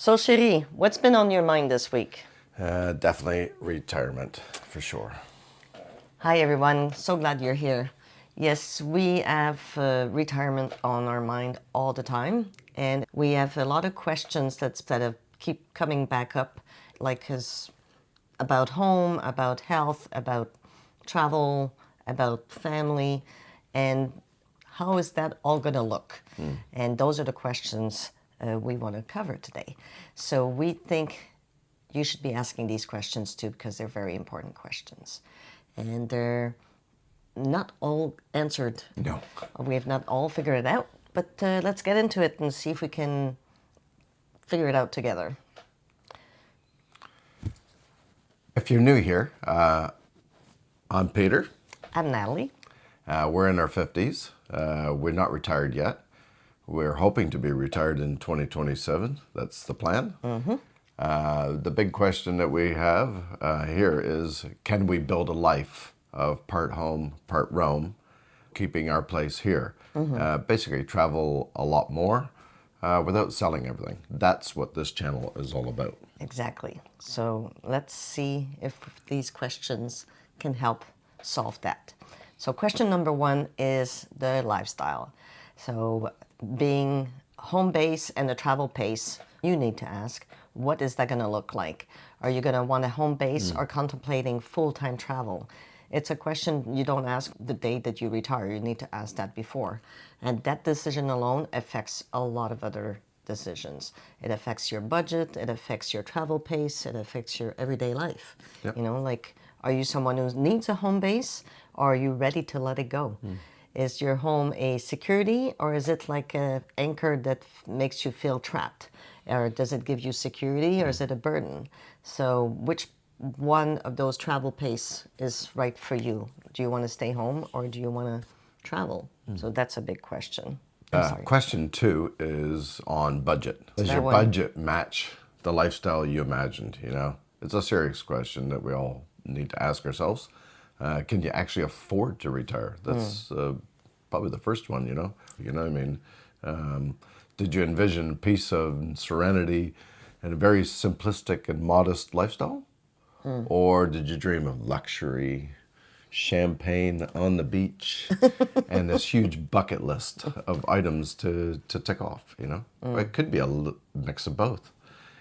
So, Cherie, what's been on your mind this week? Definitely retirement, for sure. Hi, everyone. So glad you're here. Yes, we have retirement on our mind all the time, and we have a lot of questions that have keep coming back up, like about home, about health, about travel, about family, and how is that all going to look? And those are the questions we want to cover today. So we think you should be asking these questions too because they're very important questions. And they're not all answered. No. We have not all figured it out, but let's get into it and see if we can figure it out together. If you're new here, I'm Peter. I'm Natalie. We're in our 50s. We're not retired yet. We're hoping to be retired in 2027. That's the plan. The big question that we have here is, can we build a life of part home, part roam, keeping our place here? Basically travel a lot more without selling everything. That's what this channel is all about. Exactly. So let's see if these questions can help solve that. So question number one is the lifestyle. So being home base and the travel pace, you need to ask, what is that going to look like? Are you going to want a home base or contemplating full-time travel? It's a question you don't ask the day that you retire. You need to ask that before. And that decision alone affects a lot of other decisions. It affects your budget, it affects your travel pace, it affects your everyday life. Yep. You know, like, are you someone who needs a home base, or are you ready to let it go? Is your home a security, or is it like an anchor that makes you feel trapped? Or does it give you security, or is it a burden? So which one of those travel pace is right for you? Do you want to stay home, or do you want to travel? So that's a big question. I'm sorry. Question two is on budget. Does that your one. budget match the lifestyle you imagined? You know, it's a serious question that we all need to ask ourselves. Can you actually afford to retire? That's probably the first one. You know what I mean. Did you envision peace and serenity and a very simplistic and modest lifestyle, or did you dream of luxury, champagne on the beach, and this huge bucket list of items to tick off, you know? It could be a mix of both,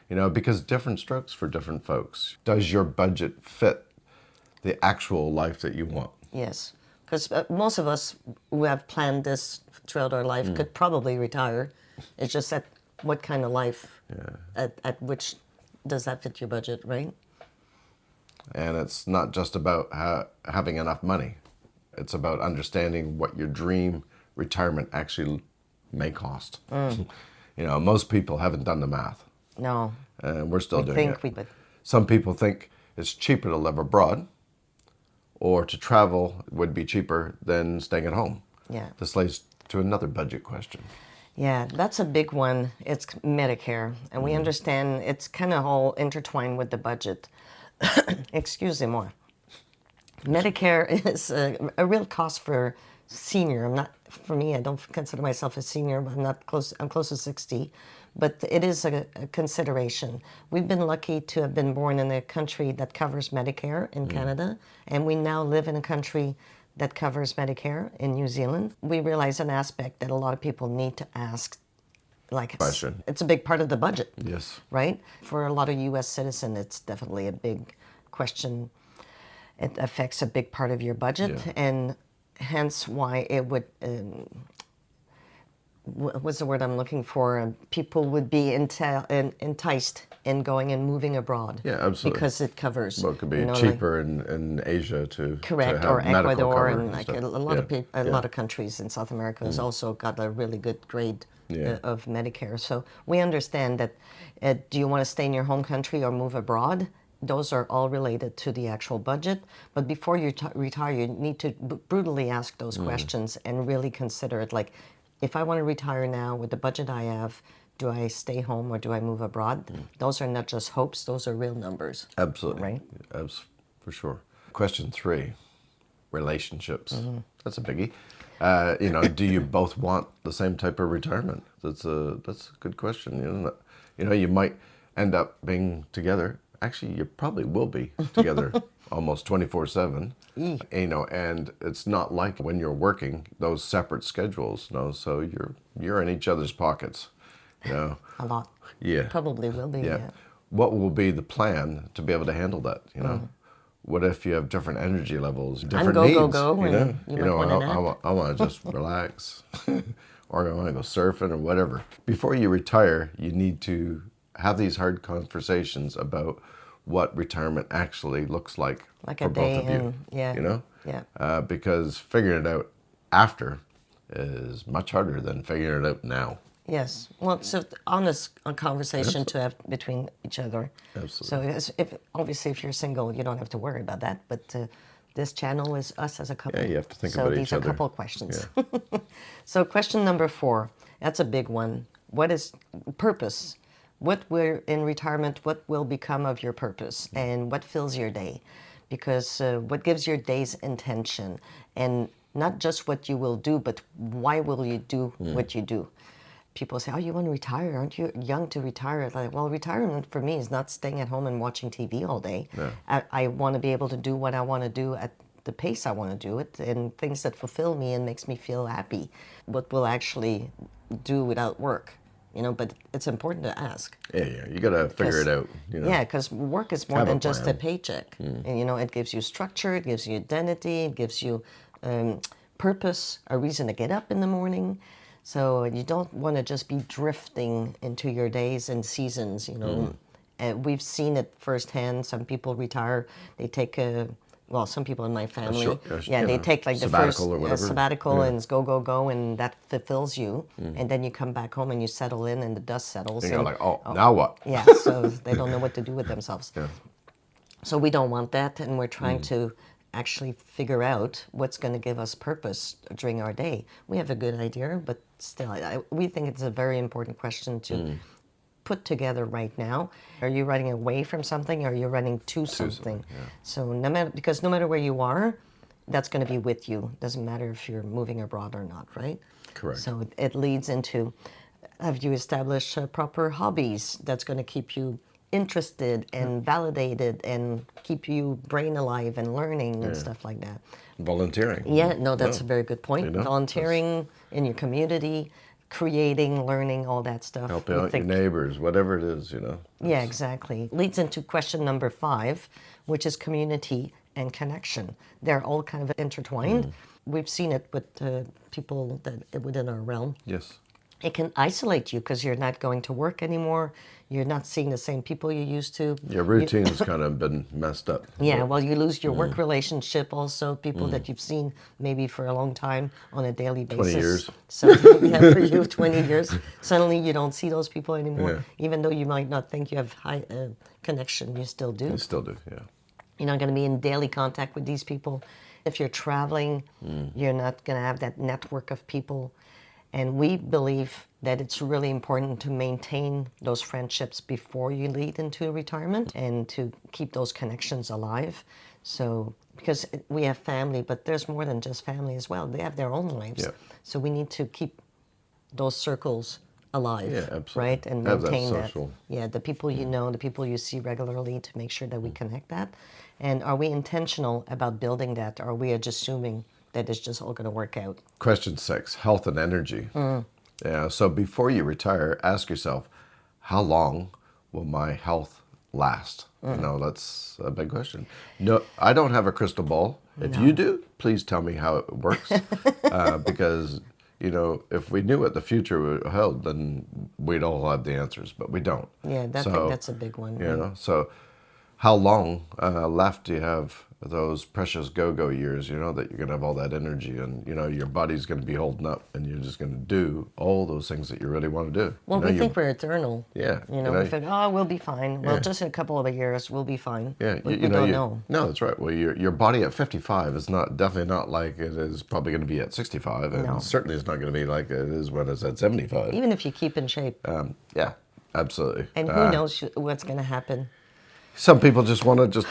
you know, because different strokes for different folks. Does your budget fit the actual life that you want? Yes, because most of us who have planned this throughout our life could probably retire. It's just that what kind of life, at which does that fit your budget, right? And it's not just about having enough money. It's about understanding what your dream retirement actually may cost. You know, most people haven't done the math. No. And we're still We doing think it. we would. Some people think it's cheaper to live abroad, or to travel would be cheaper than staying at home. Yeah. This leads to another budget question. Yeah, that's a big one. It's Medicare, and we understand it's kind of all intertwined with the budget. Excusez-moi. Medicare is a real cost for senior. For me, I don't consider myself a senior, but I'm close to 60, but it is a consideration. We've been lucky to have been born in a country that covers Medicare in Canada, and we now live in a country that covers Medicare in New Zealand. We realize an aspect that a lot of people need to ask, like Question. it's a big part of the budget. Yes. Right? For a lot of U.S. citizens, it's definitely a big question. It affects a big part of your budget, and hence why it would, what's the word I'm looking for? People would be enticed in going and moving abroad. Yeah, absolutely. Because it covers. Well, it could be like, cheaper in Asia to correct, have or medical Ecuador, cover and like stuff. a lot of Yeah. people, a lot of countries in South America has also got a really good grade of Medicare. So we understand that. Do you want to stay in your home country or move abroad? Those are all related to the actual budget. But before you retire, you need to brutally ask those questions and really consider it. Like, if I want to retire now with the budget I have, do I stay home or do I move abroad? Those are not just hopes; those are real numbers. Absolutely. Right? For sure. Question three, relationships. That's a biggie. You know, do you both want the same type of retirement? That's a good question. You know, You know, you might end up being together. Actually, you probably will be together almost 24/7. You know, and it's not like when you're working those separate schedules. No, so you're in each other's pockets. You know, A lot. yeah, Probably will be. yeah. Yeah. What will be the plan to be able to handle that? You know, what if you have different energy levels, different go, needs? go, go, You know, and you might want a nap. I want to just relax, or I want to go surfing or whatever. Before you retire, you need to have these hard conversations about what retirement actually looks like Like for a both day of you. in. Yeah. You know, Yeah. because figuring it out after is much harder than figuring it out now. Yes. Well, it's an honest conversation to have between each other. Absolutely. So if obviously if you're single, you don't have to worry about that. But this channel is us as a couple. Yeah, you have to think so about these each are other. a couple of questions. So question number 4, that's a big one. What is purpose? What will in retirement? What will become of your purpose, and what fills your day? Because what gives your days intention, and not just what you will do, but why will you do what you do? People say, "Oh, you want to retire? Aren't you young to retire?" Like, well, retirement for me is not staying at home and watching TV all day. No. I want to be able to do what I want to do at the pace I want to do it, and things that fulfill me and makes me feel happy. What will actually do without work, you know? But it's important to ask. Yeah. You got to figure it out. You know. Yeah, because work is more Have a than just a plan. paycheck. And, you know, it gives you structure, it gives you identity, it gives you purpose, a reason to get up in the morning. So you don't want to just be drifting into your days and seasons, you know. And we've seen it firsthand. Some people retire, they take some people in my family, they take like the first sabbatical or whatever. sabbatical and it's go, go, go, and that fulfills you. And then you come back home and you settle in and the dust settles. And you're like, oh, now what? Yeah, so they don't know what to do with themselves. Yeah. So we don't want that, and we're trying to actually figure out what's going to give us purpose during our day. We have a good idea, but still, we think it's a very important question to put together right now. Are you running away from something, or are you running to something? So because no matter where you are, that's going to be with you. Doesn't matter if you're moving abroad or not, right? Correct. So it leads into, have you established proper hobbies that's going to keep you interested and validated and keep you brain alive and learning and stuff like that. Volunteering. Yeah, no, that's a very good point. You know, Volunteering in your community, creating, learning, all that stuff. Helping We out your think- neighbors, whatever it is, you know. Yeah, exactly. Leads into question number 5, which is community and connection. They're all kind of intertwined. We've seen it with people that within our realm. Yes. It can isolate you because you're not going to work anymore. You're not seeing the same people you used to. Your routine's kind of been messed up. Yeah, well, you lose your work relationship also, people that you've seen maybe for a long time on a daily basis. 20 years. So, yeah, for you, 20 years. Suddenly you don't see those people anymore. Yeah. Even though you might not think you have high connection, you still do. You still do, yeah. You're not going to be in daily contact with these people. If you're traveling, you're not going to have that network of people. And we believe that it's really important to maintain those friendships before you lead into retirement and to keep those connections alive. So, because we have family, but there's more than just family as well. They have their own lives. Yeah. So we need to keep those circles alive, Yeah, absolutely. right? And Have that maintain that. social- Yeah, the people you know, the people you see regularly, to make sure that we connect that. And are we intentional about building that? Or are we just assuming that it's just all going to work out? Question 6, health and energy. Yeah, so before you retire, ask yourself, how long will my health last? You know, that's a big question. No, I don't have a crystal ball. If you do, please tell me how it works. Because, you know, if we knew what the future held, then we'd all have the answers, but we don't. Yeah, I think that's a big one. You know, so how long left do you have those precious go-go years, you know, that you're going to have all that energy and, you know, your body's going to be holding up and you're just going to do all those things that you really want to do. Well, you know, we think we're eternal. Yeah, You know, we think, oh, we'll be fine. Well, just in a couple of years, we'll be fine. yeah, But we don't know. No, that's right. Well, your body at 55 is definitely not like it is probably going to be at 65, and No. certainly it's not going to be like it is when it's at 75. Even if you keep in shape. Yeah, absolutely. And who knows what's going to happen? Some people just want to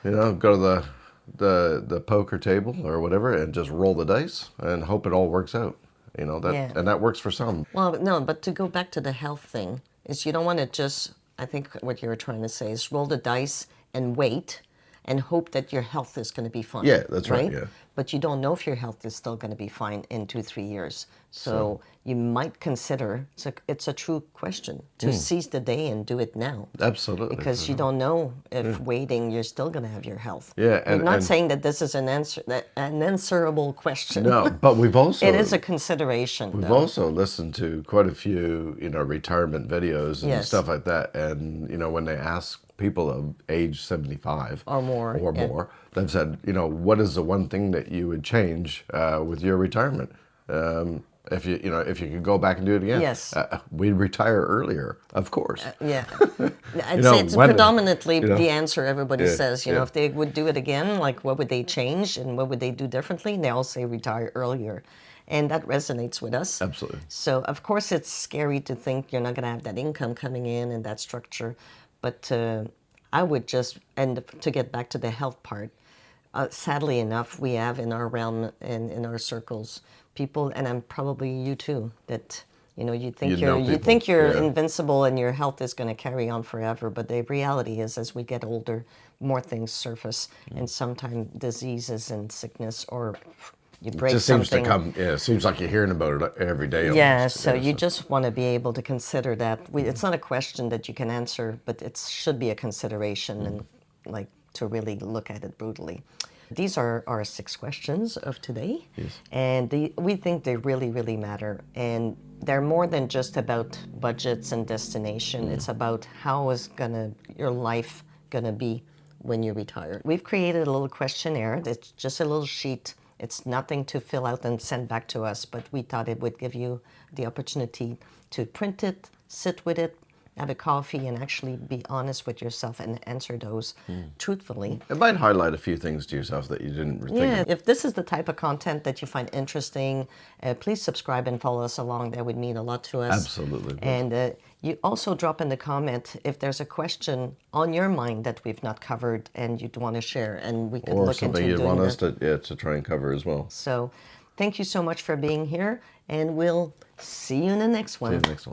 you know, go to the poker table or whatever and just roll the dice and hope it all works out. You know, Yeah. and that works for some. Well, no, but to go back to the health thing, is you don't want to just, I think what you were trying to say is roll the dice and wait and hope that your health is going to be fine. Yeah, that's right, yeah. But you don't know if your health is still going to be fine in 2-3 years. So you might consider, it's a true question, to seize the day and do it now. Absolutely. Because you don't know if waiting, you're still going to have your health. Yeah, I'm not and- saying that this is an answerable question. No, but we've also... It is a consideration. We've though. also listened to quite a few, retirement videos and Yes. stuff like that. And, when they ask people of age 75 Or more, yeah. they've said, what is the one thing that you would change with your retirement? If you could go back and do it again, Yes. We'd retire earlier, of course. Yeah, I'd know, say it's when- predominantly you know, the answer everybody yeah, says. yeah. If they would do it again, like what would they change and what would they do differently? And they all say retire earlier, and that resonates with us. Absolutely. So of course it's scary to think you're not going to have that income coming in and that structure, but I would just, and to get back to the health part, sadly enough, we have in our realm and in our circles people, and I'm probably you too, that you think You know you people, think you're yeah. invincible and your health is going to carry on forever. But the reality is, as we get older, more things surface, and sometimes diseases and sickness, or you break Just seems something. to come, it seems like you're hearing about it every day. Yeah, almost. so you just want to be able to consider that. It's not a question that you can answer, but it should be a consideration and like to really look at it brutally. These are our 6 questions of today, and we think they really, really matter. And they're more than just about budgets and destination. It's about how is your life gonna be when you retire. We've created a little questionnaire. It's just a little sheet. It's nothing to fill out and send back to us, but we thought it would give you the opportunity to print it, sit with it, have a coffee, and actually be honest with yourself and answer those truthfully. It might highlight a few things to yourself that you didn't think Yeah, of. if this is the type of content that you find interesting, please subscribe and follow us along. That would mean a lot to us. Absolutely. And you also drop in the comment if there's a question on your mind that we've not covered and you'd want to share, and we could Or look into something you'd doing want us that. to try and cover as well. So thank you so much for being here, and we'll see you in the next one. See you next one.